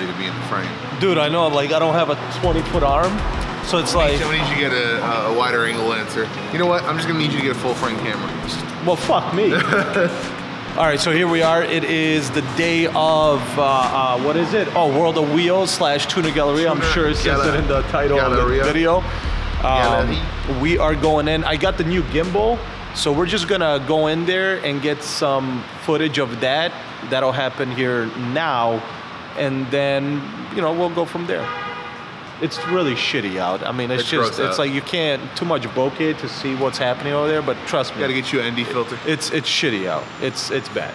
only to be in the frame. Dude, I know, like I don't have a 20-foot arm, so it's like... I'm gonna need you to get a wider angle lenser. You know what? I'm just gonna need you to get a full frame camera. Well, fuck me. All right, so here we are. It is the day of, what is it? Oh, World of Wheels / Tuna Galleria. I'm sure it says it in the title Galleria. of the video. We are going in. I got the new gimbal, so we're just gonna go in there and get some footage of that. That'll happen here now, and then, you know, we'll go from there. It's really shitty out. I mean, it's like you can't, too much bokeh to see what's happening over there, but trust me. Gotta get you an ND filter. It's shitty out. It's bad.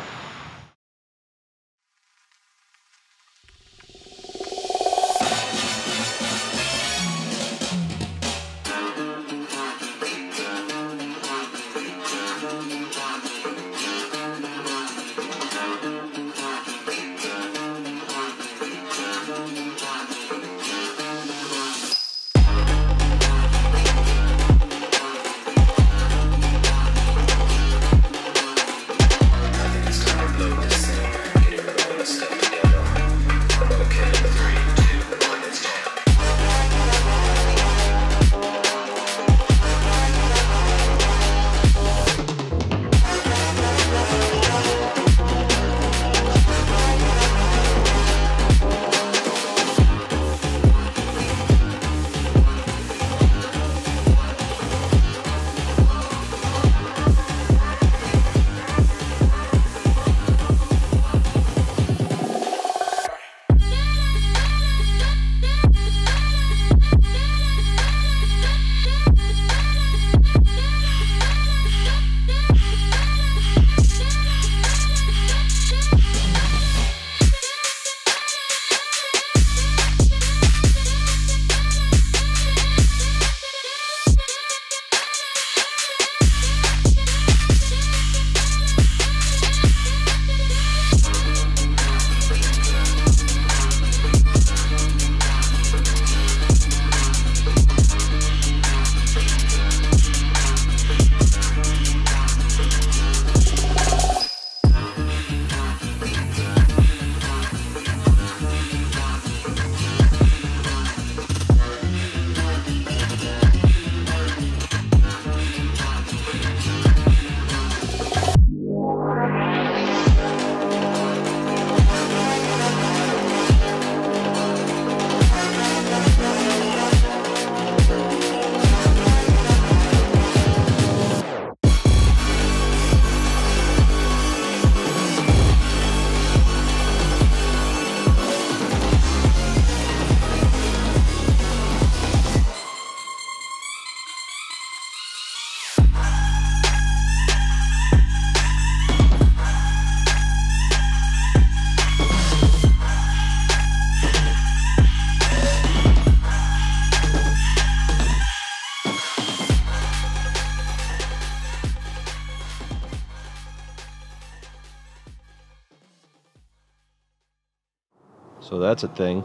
So that's a thing.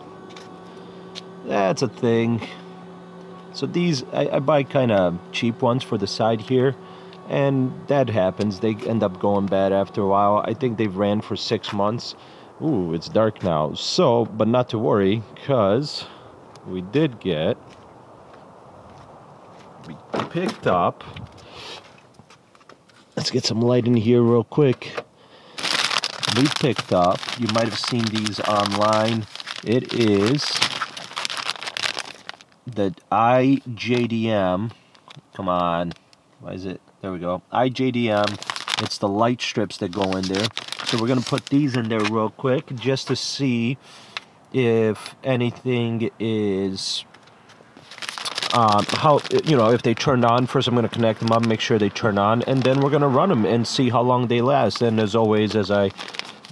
That's a thing. So these, I buy kind of cheap ones for the side here, and that happens. They end up going bad after a while. I think they've ran for 6 months. Ooh, it's dark now. So, but not to worry, because we picked up. Let's get some light in here real quick. We picked up, you might have seen these online. It is the iJDM. Come on. Why is it? There we go. iJDM. It's the light strips that go in there. So we're going to put these in there real quick just to see if anything is... how, you know, if they turned on. First I'm going to connect them up, make sure they turn on, and then we're going to run them and see how long they last. And as always, as I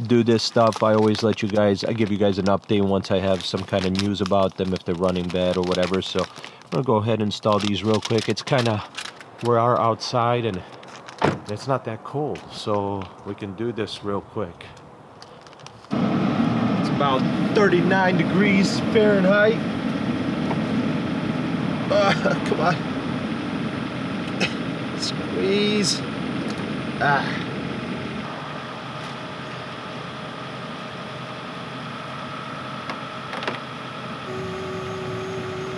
do this stuff, I always let you guys, I give you guys an update once I have some kind of news about them, if they're running bad or whatever. So I'm going to go ahead and install these real quick. It's kind of, we are outside and it's not that cold, so we can do this real quick. It's about 39 degrees Fahrenheit. Come on. Squeeze. Ah.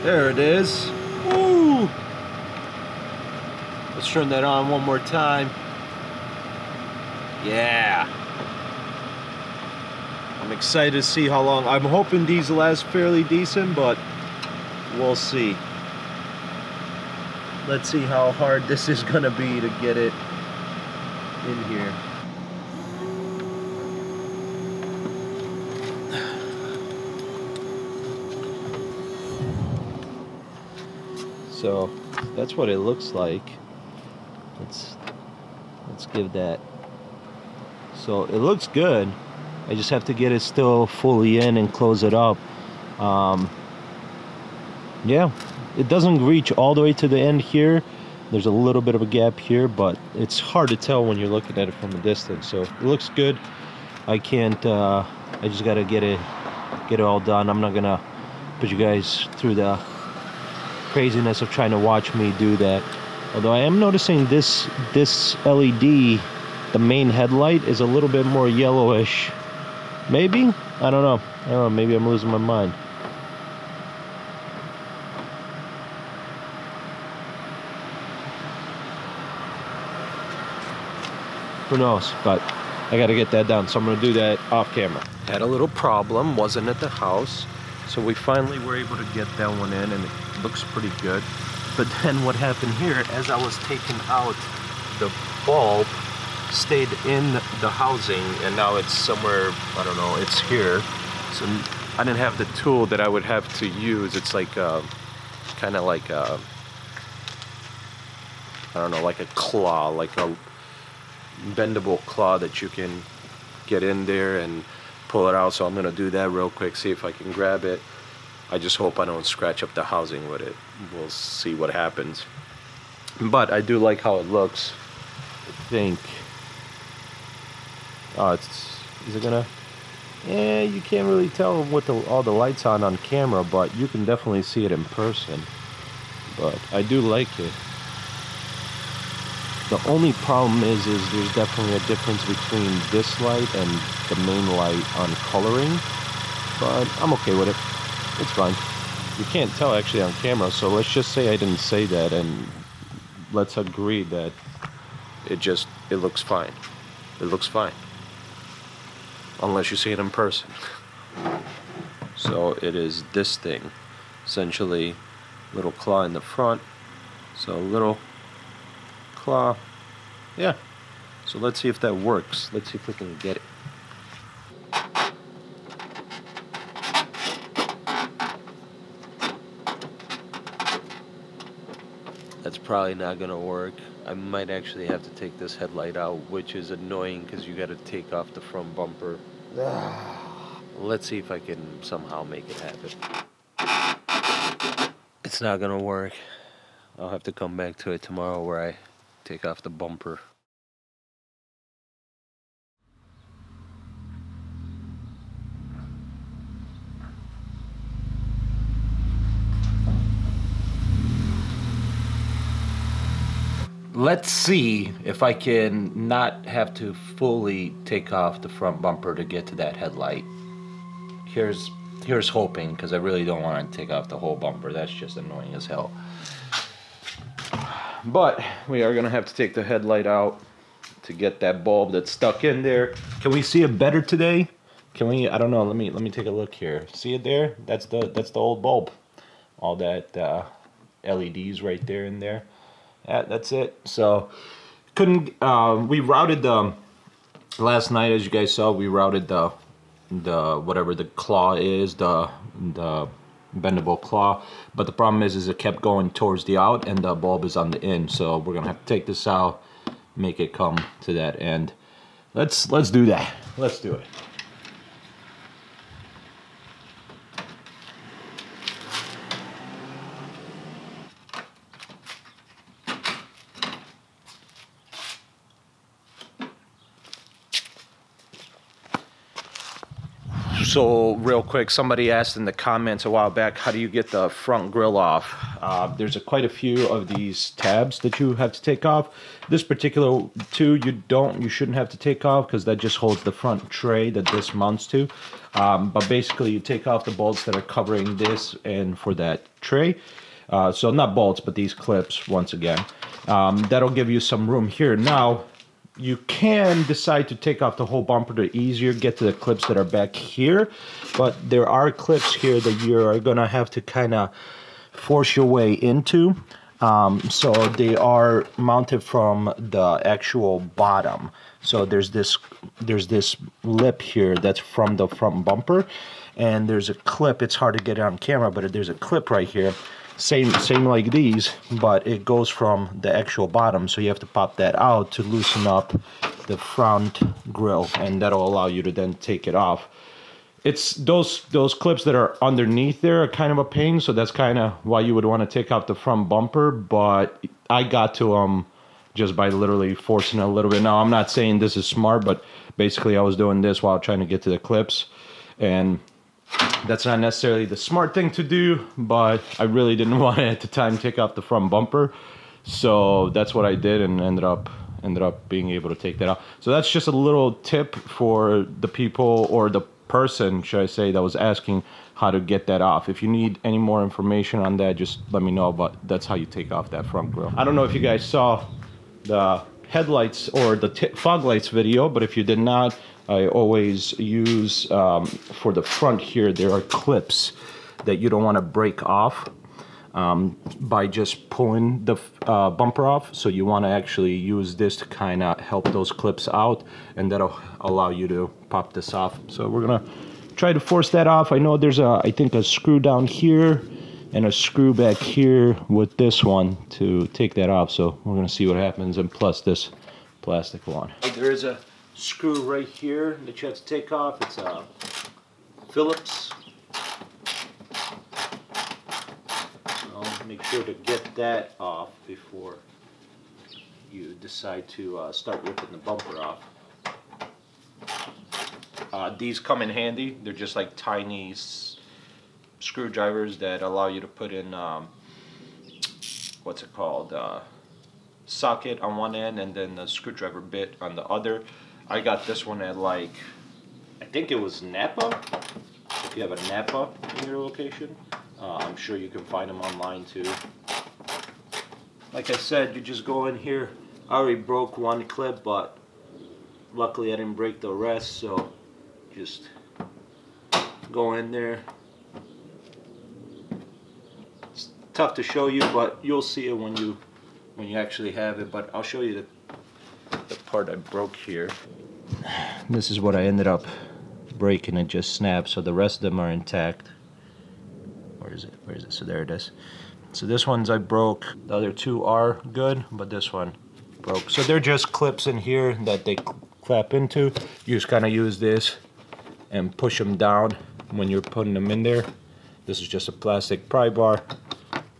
There it is. Woo! Let's turn that on one more time. Yeah. I'm excited to see how long. I'm hoping these last fairly decent, but we'll see. Let's see how hard this is gonna be to get it in here. So that's what it looks like. Let's give that. So it looks good. I just have to get it still fully in and close it up. Yeah, it doesn't reach all the way to the end here. There's a little bit of a gap here, but it's hard to tell when you're looking at it from a distance. So it looks good. I can't. I just gotta get it all done. I'm not gonna put you guys through the craziness of trying to watch me do that. Although I am noticing this LED, the main headlight, is a little bit more yellowish. Maybe? I don't know. Maybe I'm losing my mind. Who knows? But I gotta get that done, so I'm gonna do that off camera. Had a little problem, wasn't at the house, so we finally were able to get that one in, and it looks pretty good. But then what happened here, as I was taking out the bulb, stayed in the housing, and now it's somewhere, I don't know, it's here. So I didn't have the tool that I would have to use. It's like kind of like a, I don't know, like a claw, like a bendable claw that you can get in there and pull it out. So I'm gonna do that real quick, see if I can grab it. I just hope I don't scratch up the housing with it. We'll see what happens. But I do like how it looks. I think. Oh, is it gonna? Yeah, you can't really tell with all the lights on camera, but you can definitely see it in person. But I do like it. The only problem is there's definitely a difference between this light and the main light on coloring. But I'm okay with it. It's fine. You can't tell actually on camera, so let's just say I didn't say that, and let's agree that it looks fine. It looks fine. Unless you see it in person. So it is this thing. Essentially, little claw in the front. So little claw. Yeah. So let's see if that works. Let's see if we can get it. That's probably not gonna work. I might actually have to take this headlight out, which is annoying because you gotta take off the front bumper. Let's see if I can somehow make it happen. It's not gonna work. I'll have to come back to it tomorrow where I take off the bumper. Let's see if I can not have to fully take off the front bumper to get to that headlight. Here's hoping, because I really don't want to take off the whole bumper. That's just annoying as hell. But we are gonna have to take the headlight out to get that bulb that's stuck in there. Can we see it better today? Can we? I don't know. Let me take a look here. See it there? That's the old bulb. All that LEDs right there in there. Yeah, that's it. So couldn't we routed the last night, as you guys saw, we routed the whatever the claw is, the bendable claw, but the problem is it kept going towards the out and the bulb is on the in, so we're gonna have to take this out, make it come to that end. Let's do that. Let's do it. So real quick, somebody asked in the comments a while back, how do you get the front grille off? There's quite a few of these tabs that you have to take off. This particular two, you shouldn't have to take off because that just holds the front tray that this mounts to. But basically you take off the bolts that are covering this and for that tray. So not bolts, but these clips once again. That'll give you some room here. Now, you can decide to take off the whole bumper to easier get to the clips that are back here, but there are clips here that you're gonna have to kind of force your way into. So they are mounted from the actual bottom. So there's this lip here that's from the front bumper, and there's a clip. It's hard to get it on camera, but there's a clip right here. Same like these, but it goes from the actual bottom, so you have to pop that out to loosen up the front grille, and that'll allow you to then take it off. It's those clips that are underneath there are kind of a pain, so that's kind of why you would want to take off the front bumper, but I got to them just by literally forcing it a little bit. Now, I'm not saying this is smart, but basically I was doing this while trying to get to the clips, and that's not necessarily the smart thing to do, but I really didn't want to at the time take off the front bumper, so that's what I did, and ended up being able to take that off. So that's just a little tip for the people, or the person, should I say, that was asking how to get that off. If you need any more information on that, just let me know, but that's how you take off that front grille. I don't know if you guys saw the headlights or the fog lights video, but if you did not, I always use, for the front here, there are clips that you don't want to break off by just pulling the bumper off. So you want to actually use this to kind of help those clips out, and that'll allow you to pop this off. So we're going to try to force that off. I know there's I think a screw down here and a screw back here with this one to take that off. So we're going to see what happens, and plus this plastic one. There is a screw right here that you have to take off. It's a Phillips. So make sure to get that off before you decide to start ripping the bumper off. These come in handy. They're just like tiny screwdrivers that allow you to put in what's it called, socket on one end and then the screwdriver bit on the other. I got this one at, like, I think it was Napa. If you have a Napa in your location, I'm sure you can find them online too. Like I said, you just go in here. I already broke one clip, but luckily I didn't break the rest, so just go in there. It's tough to show you, but you'll see it when you actually have it. But I'll show you the part I broke here. This is what I ended up breaking. It just snapped, so the rest of them are intact. Where is it? Where is it? So there it is. So this one's I broke. The other two are good, but this one broke. So they're just clips in here that they clap into. You just kind of use this and push them down when you're putting them in there. This is just a plastic pry bar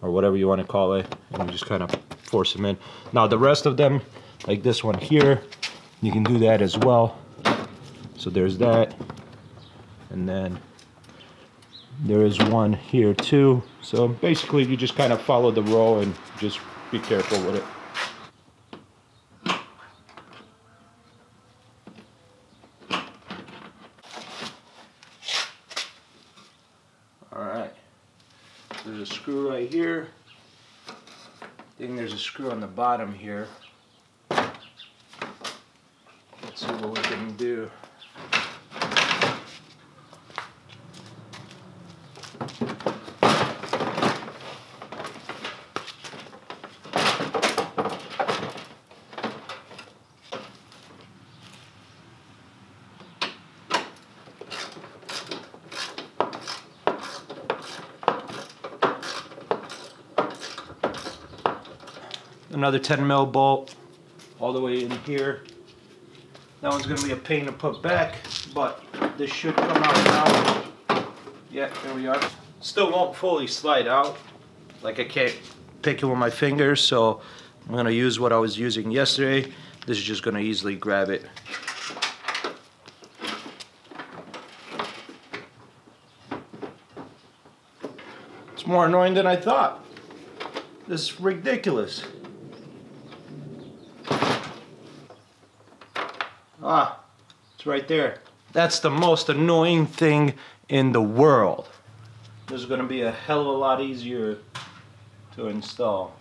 or whatever you want to call it, and you just kind of force them in. Now the rest of them, like this one here, you can do that as well. So there's that, and then there is one here too. So basically you just kind of follow the row and just be careful with it. Alright, there's a screw right here. Then there's a screw on the bottom here. Let's see what we can do. Another 10mm bolt all the way in here. That one's gonna be a pain to put back, but this should come out now. Yeah, there we are. Still won't fully slide out. Like, I can't pick it with my fingers, so I'm gonna use what I was using yesterday. This is just gonna easily grab it. more annoying than I thought. This is ridiculous. Ah, it's right there. That's the most annoying thing in the world. This is gonna be a hell of a lot easier to install.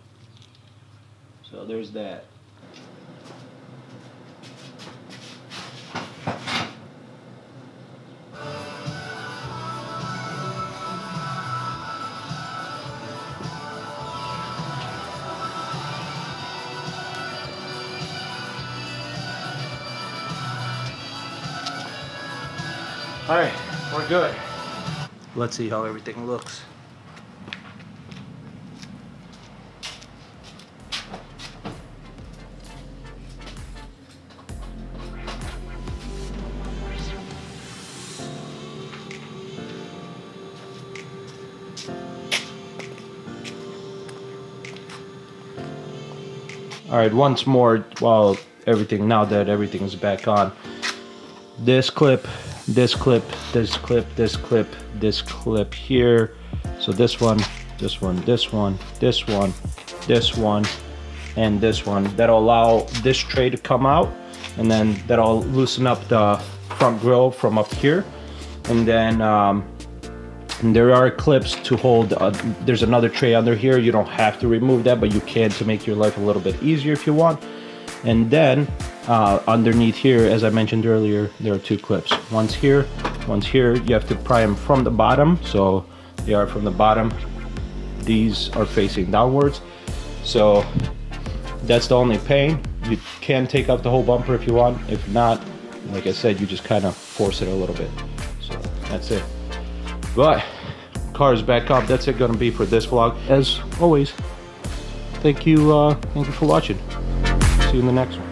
So there's that. All right, we're good. Let's see how everything looks. All right, once more, while now that everything's back on, this clip, this clip, this clip, this clip, this clip here. So this one, this one, this one, this one, this one, and this one. That'll allow this tray to come out, and then that'll loosen up the front grille from up here. And then and there are clips to hold, there's another tray under here. You don't have to remove that, but you can to make your life a little bit easier if you want. And then underneath here, as I mentioned earlier, there are two clips. One's here, one's here. You have to pry them from the bottom. So they are from the bottom. These are facing downwards. So that's the only pain. You can take out the whole bumper if you want. If not, like I said, you just kind of force it a little bit. So that's it. But car is back up. That's it gonna be for this vlog. As always, thank you for watching. See you in the next one.